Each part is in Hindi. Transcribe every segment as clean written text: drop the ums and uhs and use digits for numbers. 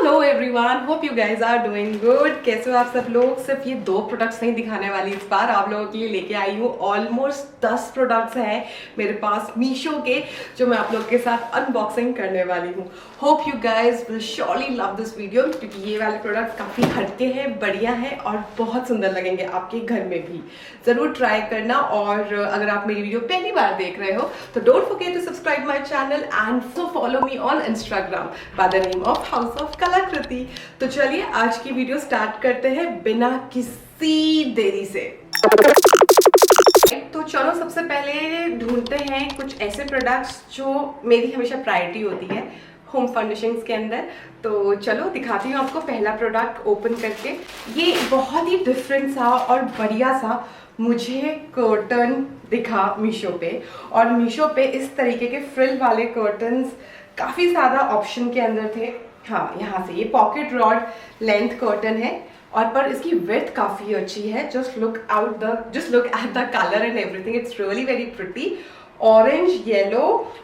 Hello everyone, hope you guys are doing good. कैसे हो आप सब लोग। सिर्फ ये 2 प्रोडक्ट्स नहीं दिखाने वाली इस बार, आप लोगों के लिए लेके आई हूँ ऑलमोस्ट 10 प्रोडक्ट्स हैं मेरे पास मीशो के, जो मैं आप लोगों के साथ अनबॉक्सिंग करने वाली हूँ। Hope you guys will surely love this video, क्योंकि ये वाले प्रोडक्ट्स काफ़ी हटके हैं, बढ़िया है और बहुत सुंदर लगेंगे आपके घर में भी। ज़रूर ट्राई करना। और अगर आप मेरी वीडियो पहली बार देख रहे हो तो don't forget to subscribe my channel and follow me on Instagram by the name of house of Kalakriti. तो चलिए आज की वीडियो स्टार्ट करते हैं बिना किसी देरी से। तो चलो सबसे पहले ढूंढते हैं कुछ ऐसे प्रोडक्ट्स जो मेरी हमेशा प्रायोरिटी होती है होम फर्निशिंग्स के अंदर। तो चलो दिखाती हूँ आपको पहला प्रोडक्ट ओपन करके। ये बहुत ही डिफरेंट सा और बढ़िया सा मुझे कर्टन दिखा मीशो पे, और मीशो पे इस तरीके के फ्रिल वाले कर्टन्स काफ़ी ज़्यादा ऑप्शन के अंदर थे। हाँ, यहाँ से ये पॉकेट रॉड लेंथ कर्टन है और पर इसकी विड्थ काफ़ी अच्छी है। Just look at the colour and everything, it's really very pretty. Orange, yellow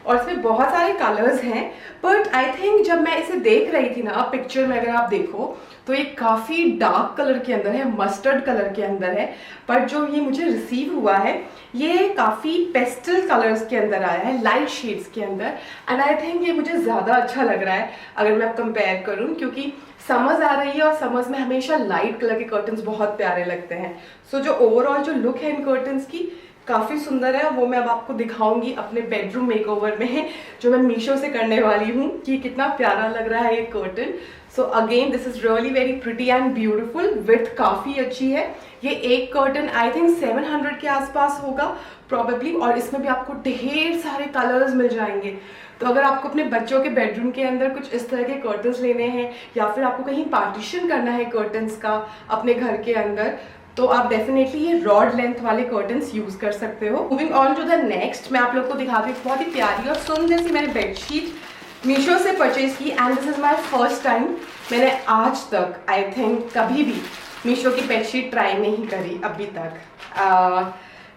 और इसमें बहुत सारे कलर्स हैं, बट आई थिंक जब मैं इसे देख रही थी ना पिक्चर में, अगर आप देखो तो ये काफ़ी डार्क कलर के अंदर है, मस्टर्ड कलर के अंदर है। पर जो ये मुझे रिसीव हुआ है ये काफ़ी पेस्टल कलर्स के अंदर आया है, लाइट शेड्स के अंदर। एंड आई थिंक ये मुझे ज़्यादा अच्छा लग रहा है अगर मैं कंपेयर करूँ, क्योंकि समझ आ रही है और समझ में हमेशा लाइट कलर के कर्टन्स बहुत प्यारे लगते हैं। सो जो ओवरऑल जो लुक है इन कर्टन्स की काफ़ी सुंदर है। वो मैं अब आपको दिखाऊंगी अपने बेडरूम मेकओवर में, जो मैं मीशो से करने वाली हूँ, कि कितना प्यारा लग रहा है ये curtain. So again this is really very pretty and beautiful. Width काफ़ी अच्छी है। ये एक कर्टन आई थिंक 700 के आसपास होगा प्रॉबेबली, और इसमें भी आपको ढेर सारे कलर्स मिल जाएंगे। तो अगर आपको अपने बच्चों के बेडरूम के अंदर कुछ इस तरह के कर्टन्स लेने हैं, या फिर आपको कहीं पार्टीशन करना है कर्टन्स का अपने घर के अंदर, तो आप डेफिनेटली ये रॉड लेंथ वाले कर्टन्स यूज कर सकते हो। Moving on to the next, मैं आप लोग को दिखाती हूँ बहुत ही प्यारी और सुंदर सी मैंने बेडशीट मीशो से परचेज की, and this is my first time. मैंने आज तक आई थिंक कभी भी मीशो की बेडशीट ट्राई नहीं करी अभी तक।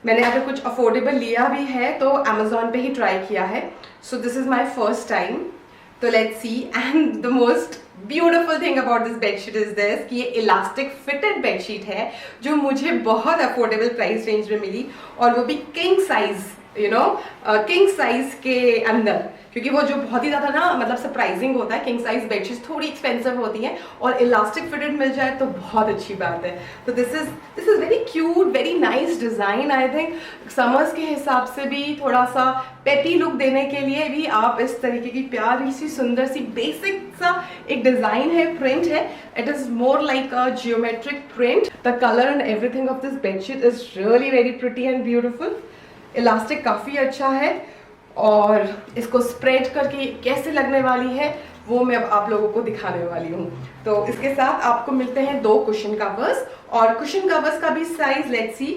मैंने अगर कुछ अफोर्डेबल लिया भी है तो अमेजोन पे ही ट्राई किया है। So this is my first time. तो let's see. And the most beautiful thing about this bedsheet is this कि ये इलास्टिक फिटेड बेडशीट है, जो मुझे बहुत अफोर्डेबल प्राइस रेंज में मिली, और वो भी किंग साइज, किंग साइज के अंदर। क्योंकि वो जो बहुत ही ज़्यादा ना मतलब सरप्राइजिंग होता है, किंग साइज बेडशीट थोड़ी एक्सपेंसिव होती हैं, और इलास्टिक फिटेड मिल जाए तो बहुत अच्छी बात है। तो this is very cute, very nice design. I think summers के हिसाब से भी थोड़ा सा पेपी लुक देने के लिए भी आप इस तरीके की प्यारी सी सुंदर सी बेसिक सा एक डिज़ाइन है, प्रिंट है। It is more like a geometric print. The colour and everything of this bedsheet is really very pretty and beautiful. Elastic काफ़ी अच्छा है, और इसको स्प्रेड करके कैसे लगने वाली है वो मैं अब आप लोगों को दिखाने वाली हूँ। तो इसके साथ आपको मिलते हैं 2 कुशन कवर्स, और कुशन कवर्स का भी साइज लेट्स सी।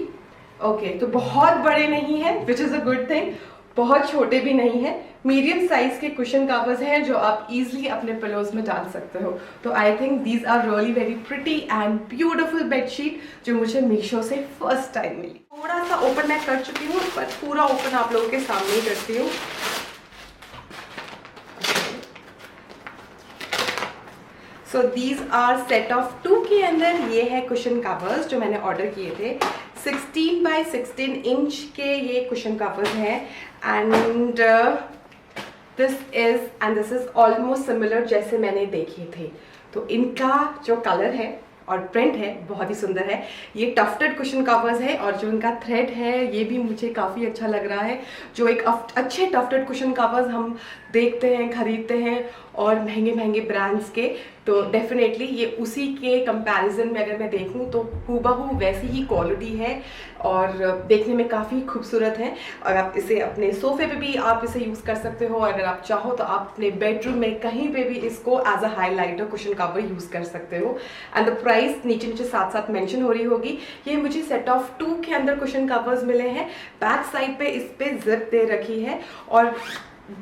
ओके, तो बहुत बड़े नहीं है, which is a good thing, बहुत छोटे भी नहीं है, मीडियम साइज के कुशन कवर्स हैं जो आप इजीली अपने पिलोज में डाल सकते हो। तो I think these are really very pretty and beautiful bedsheet, जो मुझे मीशो से फर्स्ट टाइम मिली। थोड़ा सा ओपन मैं कर चुकी हूँ, पर पूरा ओपन आप लोगों के सामने ही करती हूँ। So these are set of 2 के अंदर ये है कुशन कवर्स जो मैंने ऑर्डर किए थे। 16 by 16 इंच के ये कुशन कवर्स हैं, and this is almost similar जैसे मैंने देखे थे। तो इनका जो कलर है और प्रिंट है बहुत ही सुंदर है। ये टफ्टेड कुशन कवर्स है, और जो इनका थ्रेड है ये भी मुझे काफ़ी अच्छा लग रहा है। जो एक अच्छे टफ्टेड कुशन कवर्स हम देखते हैं, खरीदते हैं, और महंगे महंगे ब्रांड्स के, तो डेफिनेटली ये उसी के कंपैरिजन में अगर मैं देखूं तो हूबहू वैसी ही क्वालिटी है, और देखने में काफ़ी खूबसूरत है। और आप इसे अपने सोफे पे भी आप इसे यूज़ कर सकते हो, अगर आप चाहो तो आप अपने बेडरूम में कहीं पे भी इसको as a highlighter cushion cover use कर सकते हो। एंड द प्राइस नीचे नीचे साथ साथ मेंशन हो रही होगी। ये मुझे सेट ऑफ 2 के अंदर कुशन कवर्स मिले हैं। बैक साइड पे इस पे जिप दे रखी है, और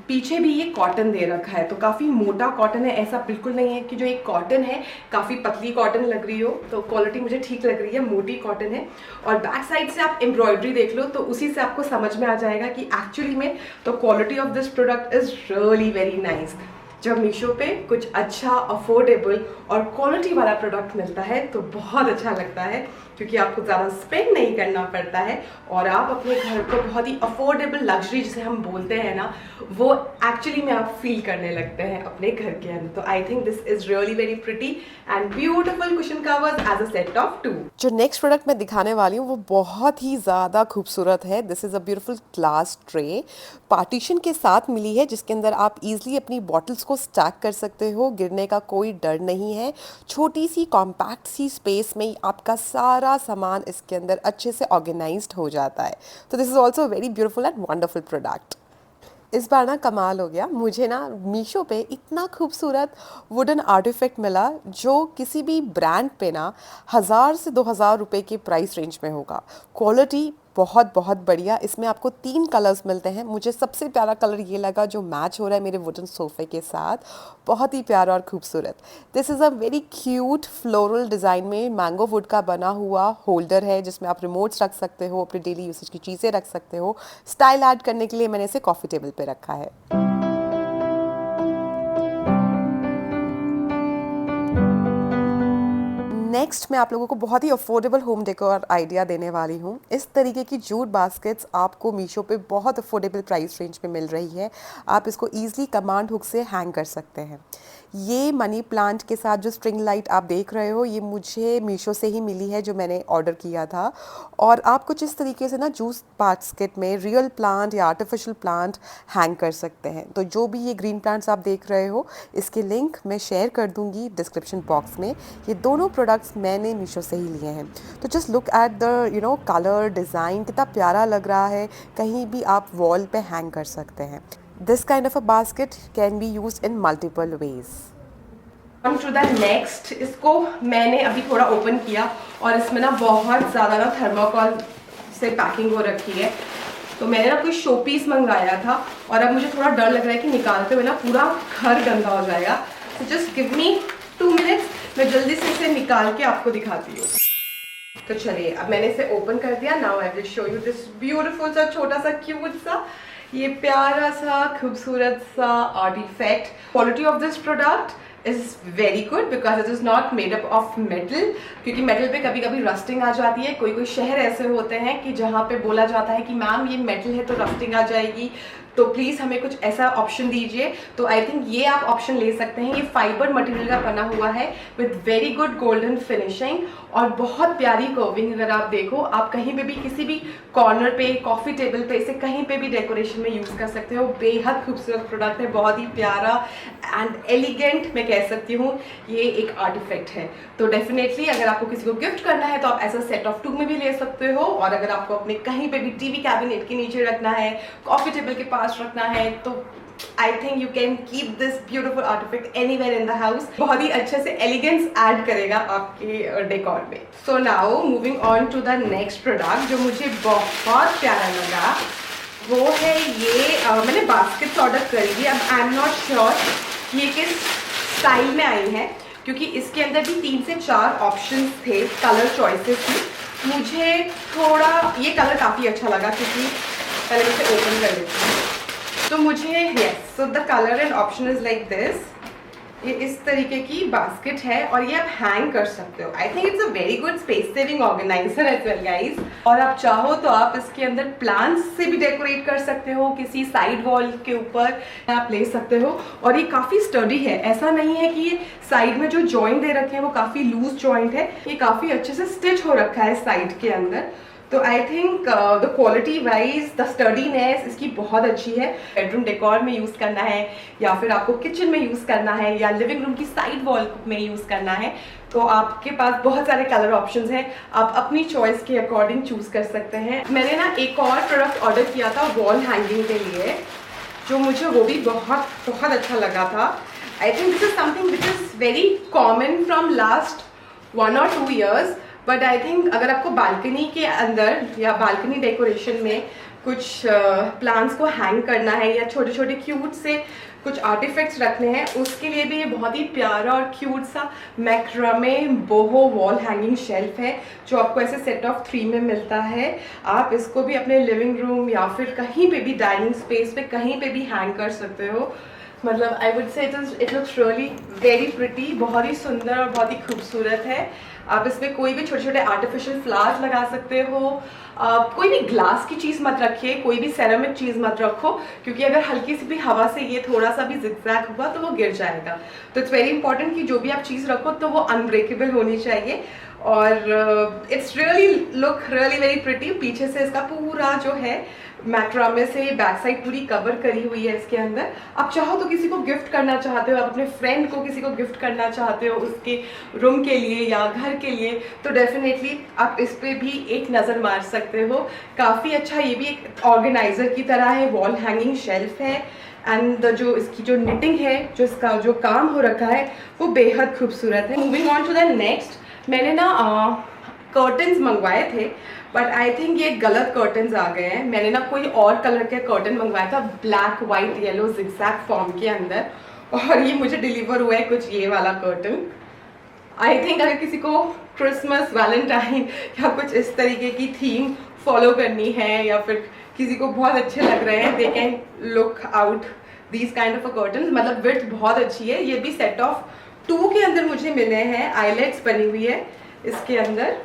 पीछे भी ये कॉटन दे रखा है। तो काफ़ी मोटा कॉटन है, ऐसा बिल्कुल नहीं है कि जो एक कॉटन है काफ़ी पतली कॉटन लग रही हो। तो क्वालिटी मुझे ठीक लग रही है, मोटी कॉटन है। और बैक साइड से आप एम्ब्रॉयडरी देख लो तो उसी से आपको समझ में आ जाएगा कि एक्चुअली में तो quality of this product is really very nice. जब मीशो पे कुछ अच्छा अफोर्डेबल और क्वालिटी वाला प्रोडक्ट मिलता है तो बहुत अच्छा लगता है, क्योंकि आपको ज़्यादा स्पेंड नहीं करना पड़ता है और आप अपने घर को बहुत ही अफोर्डेबल लग्जरी जिसे हम बोलते हैं ना, वो एक्चुअली में आप फील करने लगते हैं अपने घर के अंदर। तो I think this is really very pretty and beautiful cushion covers as a set of 2। जो नेक्स्ट प्रोडक्ट मैं दिखाने वाली हूँ वो बहुत ही ज़्यादा खूबसूरत है। This is a beautiful glass tray, partition के साथ मिली है, जिसके अंदर आप इजीली अपनी बॉटल्स को स्टैक कर सकते हो, गिरने का कोई डर नहीं है। छोटी सी कॉम्पैक्ट सी स्पेस में ही आपका सारा सामान इसके अंदर अच्छे से ऑर्गेनाइज्ड हो जाता है। तो this is also very beautiful and wonderful product. इस बार ना कमाल हो गया, मुझे ना मीशो पे इतना खूबसूरत वुडन आर्टिफैक्ट मिला जो किसी भी ब्रांड पे ना 1000 से 2000 रुपए के प्राइस रेंज में होगा। क्वालिटी बहुत बहुत बढ़िया। इसमें आपको 3 कलर्स मिलते हैं। मुझे सबसे प्यारा कलर ये लगा जो मैच हो रहा है मेरे वुडन सोफे के साथ, बहुत ही प्यारा और खूबसूरत। This is a very cute floral design में मैंगो वुड का बना हुआ होल्डर है, जिसमें आप रिमोट्स रख सकते हो, अपनी डेली यूसेज की चीज़ें रख सकते हो। स्टाइल ऐड करने के लिए मैंने इसे कॉफ़ी टेबल पे रखा है। नेक्स्ट मैं आप लोगों को बहुत ही अफोर्डेबल होम डेकोर आइडिया देने वाली हूँ। इस तरीके की जूट बास्केट्स आपको मीशो पे बहुत अफोर्डेबल प्राइस रेंज में मिल रही है। आप इसको ईजिली कमांड हुक से हैंग कर सकते हैं। ये मनी प्लांट के साथ जो स्ट्रिंग लाइट आप देख रहे हो, ये मुझे मीशो से ही मिली है जो मैंने ऑर्डर किया था। और आप कुछ इस तरीके से ना जूस बास्केट में रियल प्लांट या आर्टिफिशियल प्लांट हैंग कर सकते हैं। तो जो भी ये ग्रीन प्लांट्स आप देख रहे हो, इसके लिंक मैं शेयर कर दूंगी डिस्क्रिप्शन बॉक्स में। ये दोनों प्रोडक्ट्स मैंने मीशो से ही लिए हैं। तो just look at the colour design, कितना प्यारा लग रहा है। कहीं भी आप वॉल पे हैंग कर सकते हैं। This kind of a basket can be used in multiple ways. On to the next, इसको मैंने अभी थोड़ा ओपन किया और इसमें ना बहुत ज़्यादा ना थर्माकोल से पैकिंग हो रखी है। तो मैंने ना कोई शो पीस मंगाया था और अब मुझे थोड़ा डर लग रहा है कि निकालते हुए ना पूरा घर गंदा हो जाएगा। तो जस्ट गिव मी 2 मिनट्स, मैं जल्दी से इसे निकाल के आपको दिखाती हूँ। तो चलिए, अब मैंने इसे ओपन कर दिया। Now I will show you this beautiful सा छोटा सा क्यूट सा ये प्यारा सा खूबसूरत सा artifact. Quality of this product is very good because it is not made up of metal, क्योंकि मेटल पे कभी कभी रस्टिंग आ जाती है। कोई कोई शहर ऐसे होते हैं कि जहाँ पे बोला जाता है कि मैम ये मेटल है तो रस्टिंग आ जाएगी, तो प्लीज़ हमें कुछ ऐसा ऑप्शन दीजिए। तो आई थिंक ये आप ऑप्शन ले सकते हैं। ये फाइबर मटेरियल का बना हुआ है with very good golden finishing और बहुत प्यारी कर्विंग। अगर आप देखो, आप कहीं पे भी किसी भी कॉर्नर पे, कॉफ़ी टेबल पे, इसे कहीं पे भी डेकोरेशन में यूज़ कर सकते हो। बेहद खूबसूरत प्रोडक्ट है, बहुत ही प्यारा एंड एलिगेंट मैं कह सकती हूँ। ये एक आर्टिफैक्ट है, तो डेफिनेटली अगर आपको किसी को गिफ्ट करना है तो आप ऐसा सेट ऑफ 2 में भी ले सकते हो। और अगर आपको अपने कहीं पे भी टीवी कैबिनेट के नीचे रखना है, कॉफ़ी टेबल के पास रखना है, तो I think you can keep this beautiful artifact anywhere in the house. बहुत ही अच्छे से एलिगेंस ऐड करेगा आपके डेकोर में। So now moving on to the next product जो मुझे बहुत प्यारा लगा, वो है ये मैंने बास्केट्स ऑर्डर करी थी। अब आई एम नॉट श्योर ये किस स्टाइल में आई है, क्योंकि इसके अंदर भी 3 से 4 ऑप्शंस थे, कलर चॉइसेस थी। मुझे थोड़ा ये कलर काफ़ी अच्छा लगा, क्योंकि पहले मैं इसे ओपन कर लेती हूँ। तो मुझे yes, so the colour and option is like this. ये इस तरीके की बास्केट है और ये आप हैंग कर सकते हो। I think it's a very good space saving organiser as well guys. और आप चाहो तो आप इसके अंदर प्लांट्स से भी डेकोरेट कर सकते हो, किसी साइड वॉल के ऊपर आप ले सकते हो। और ये काफ़ी स्टडी है, ऐसा नहीं है कि ये साइड में जो जॉइंट दे रखे हैं वो काफ़ी लूज जॉइंट है। ये काफ़ी अच्छे से स्टिच हो रखा है साइड के अंदर। तो I think the quality wise, the steadiness इसकी बहुत अच्छी है। बेडरूम डेकोर में यूज़ करना है या फिर आपको किचन में यूज़ करना है या लिविंग रूम की साइड वॉल में यूज़ करना है, तो आपके पास बहुत सारे कलर ऑप्शंस हैं। आप अपनी चॉइस के अकॉर्डिंग चूज़ कर सकते हैं। मैंने ना एक और प्रोडक्ट ऑर्डर किया था वॉल हैंगिंग के लिए, जो मुझे वो भी बहुत अच्छा लगा था। आई think this is something which is very common from last 1 or 2 years, but I think अगर आपको बालकनी के अंदर या बालकनी डेकोरेशन में कुछ प्लांट्स को हैंग करना है या छोटे छोटे क्यूट से कुछ आर्टिफैक्ट्स रखने हैं, उसके लिए भी ये बहुत ही प्यारा और क्यूट सा मैक्रामे बोहो वॉल हैंगिंग शेल्फ है, जो आपको ऐसे सेट ऑफ 3 में मिलता है। आप इसको भी अपने लिविंग रूम या फिर कहीं पे भी डाइनिंग स्पेस पे कहीं पे भी हैंग कर सकते हो। मतलब I would say it looks really very pretty, बहुत ही सुंदर और बहुत ही खूबसूरत है। आप इसमें कोई भी छोटे छोटे आर्टिफिशियल फ्लावर्स लगा सकते हो। कोई भी ग्लास की चीज़ मत रखिए, कोई भी सेरामिक चीज़ मत रखो, क्योंकि अगर हल्की सी भी हवा से ये थोड़ा सा भी जिगजैग हुआ तो वो गिर जाएगा। तो इट्स वेरी इंपॉर्टेंट कि जो भी आप चीज़ रखो तो वो अनब्रेकेबल होनी चाहिए। और it's really look really very pretty. पीछे से इसका पूरा जो है मैक्रामे से बैक साइड पूरी कवर करी हुई है इसके अंदर। आप चाहो तो किसी को गिफ्ट करना चाहते हो, आप अपने फ्रेंड को किसी को गिफ्ट करना चाहते हो उसके रूम के लिए या घर के लिए, तो डेफिनेटली आप इस पे भी एक नज़र मार सकते हो। काफ़ी अच्छा, ये भी एक ऑर्गेनाइजर की तरह है, वॉल हैंगिंग शेल्फ है। एंड जो इसकी जो निटिंग है, जो इसका जो काम हो रखा है वो बेहद खूबसूरत है। Moving on to the next, मैंने ना कर्टन्स मंगवाए थे, बट आई थिंक ये गलत कर्टन्स आ गए हैं। मैंने ना कोई और कलर के कर्टन मंगवाया था, black white yellow zigzag form के अंदर, और ये मुझे डिलीवर हुआ है कुछ ये वाला कर्टन। आई थिंक अगर किसी को क्रिसमस, वैलेंटाइन या कुछ इस तरीके की थीम फॉलो करनी है, या फिर किसी को बहुत अच्छे लग रहे हैं, they can look out these kind of a curtain. मतलब विड्थ बहुत अच्छी है। ये भी सेट ऑफ 2 के अंदर मुझे मिले हैं। आईलेट्स बनी हुई है इसके अंदर,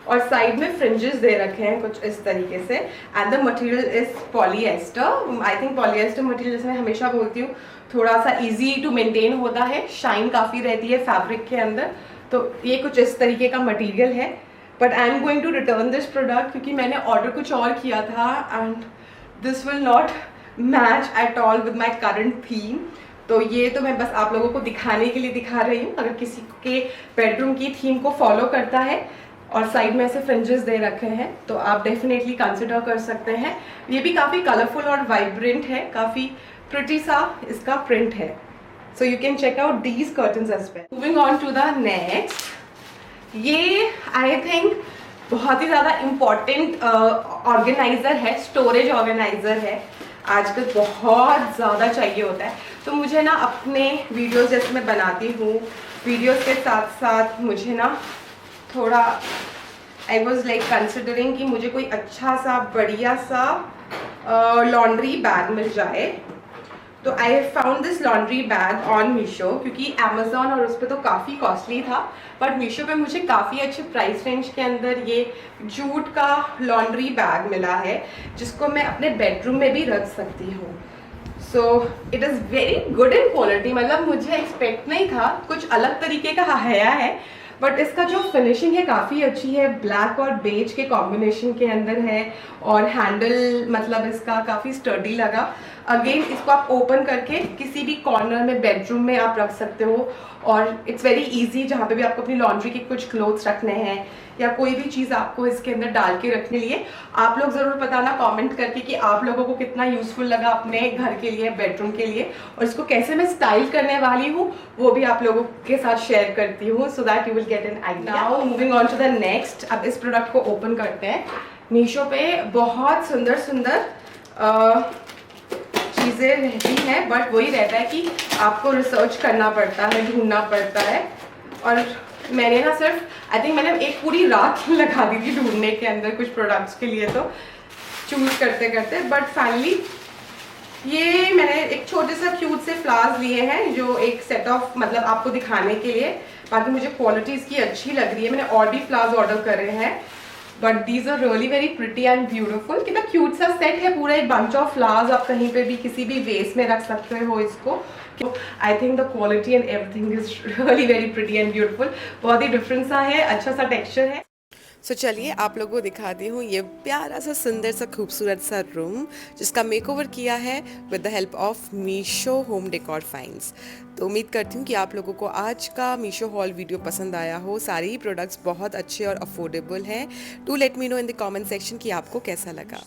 और साइड में फ्रिंजेस दे रखे हैं कुछ इस तरीके से। And the material is polyester. I think polyester material, जैसे मैं हमेशा बोलती हूँ, थोड़ा सा इजी टू मेंटेन होता है, शाइन काफ़ी रहती है फैब्रिक के अंदर। तो ये कुछ इस तरीके का मटेरियल है। But I am going to return this product, क्योंकि मैंने ऑर्डर कुछ और किया था and this will not match at all with my current theme. तो ये तो मैं बस आप लोगों को दिखाने के लिए दिखा रही हूँ। अगर किसी के बेडरूम की थीम को फॉलो करता है और साइड में ऐसे फ्रिंजेस दे रखे हैं, तो आप डेफिनेटली कंसिडर कर सकते हैं। ये भी काफ़ी कलरफुल और वाइब्रेंट है, काफ़ी प्रिटी सा इसका प्रिंट है। So you can check out these curtains as well. Moving on to the next, ये आई थिंक बहुत ही ज़्यादा इम्पॉर्टेंट ऑर्गेनाइज़र है, स्टोरेज ऑर्गेनाइज़र है। आजकल बहुत ज़्यादा चाहिए होता है। तो मुझे ना अपने वीडियोस जैसे मैं बनाती हूँ, वीडियोस के साथ साथ मुझे ना थोड़ा आई वॉज लाइक कंसिडरिंग कि मुझे कोई अच्छा सा बढ़िया सा लॉन्ड्री बैग मिल जाए। तो I have found this laundry bag on Meesho, क्योंकि अमेजोन और उस पर तो काफ़ी कॉस्टली था, बट मीशो पे मुझे काफ़ी अच्छे प्राइस रेंज के अंदर ये जूट का लॉन्ड्री बैग मिला है, जिसको मैं अपने बेडरूम में भी रख सकती हूँ। So it is very good in quality. मतलब मुझे एक्सपेक्ट नहीं था, कुछ अलग तरीके का आया है, बट इसका जो फिनिशिंग है काफ़ी अच्छी है। ब्लैक और बेज के कॉम्बिनेशन के अंदर है, और हैंडल मतलब इसका काफ़ी स्टर्डी लगा। अगेन इसको आप ओपन करके किसी भी कॉर्नर में बेडरूम में आप रख सकते हो, और इट्स वेरी इजी। जहाँ पे भी आपको अपनी लॉन्ड्री के कुछ क्लोथ्स रखने हैं या कोई भी चीज़ आपको इसके अंदर डाल के रखने लिए, आप लोग ज़रूर बताना कमेंट करके कि आप लोगों को कितना यूज़फुल लगा अपने घर के लिए, बेडरूम के लिए, और इसको कैसे मैं स्टाइल करने वाली हूँ वो भी आप लोगों के साथ शेयर करती हूँ, so that you will get an idea. Now moving on to the next, अब इस प्रोडक्ट को ओपन करते हैं। मीशो पे बहुत सुंदर सुंदर चीज़ें रहती हैं, बट वही रहता है कि आपको रिसर्च करना पड़ता है, ढूंढना पड़ता है। और मैंने ना सिर्फ आई थिंक मैंने एक पूरी रात लगा दी थी ढूंढने के अंदर कुछ प्रोडक्ट्स के लिए, तो चूज़ करते करते, बट फाइनली ये मैंने एक छोटे से क्यूट से फ्लावर्स लिए हैं, जो एक सेट ऑफ मतलब आपको दिखाने के लिए। बाकी मुझे क्वालिटी इसकी अच्छी लग रही है। मैंने और भी फ्लावर्स ऑर्डर करे हैं, but these are really very pretty and beautiful. कितना क्यूट सा सेट है, पूरा एक बंच ऑफ फ्लावर्स। आप कहीं पे भी किसी भी वेस में रख सकते हो इसको। I think the quality and everything is really very pretty and beautiful. बहुत ही डिफरेंट सा है, अच्छा सा टेक्सचर है। सो चलिए आप लोगों को दिखाती हूँ ये प्यारा सा सुंदर सा खूबसूरत सा रूम, जिसका मेकओवर किया है with the help of Meesho home decor finds. तो उम्मीद करती हूँ कि आप लोगों को आज का मीशो हॉल वीडियो पसंद आया हो। सारे ही प्रोडक्ट्स बहुत अच्छे और अफोर्डेबल हैं। Do let me know in the comment section कि आपको कैसा लगा।